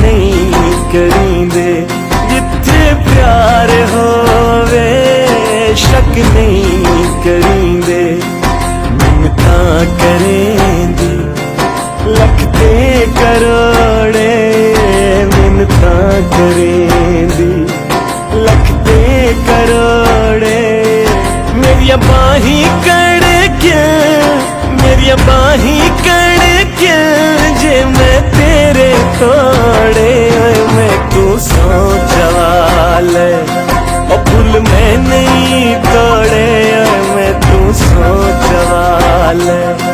नहीं करींदे जिथे प्यार होवे शक नहीं करींदे मिन्नता करेंदी लख ते करोड़े मिन्नता करेंदी लख ते करोड़े मेरिया बाही कड़के मेरिया बाही कड़के जे मैं तेरे तोड़े मैं तू सोच वाले ओ फूल मैं नहीं तोड़े मैं तू सोच वाले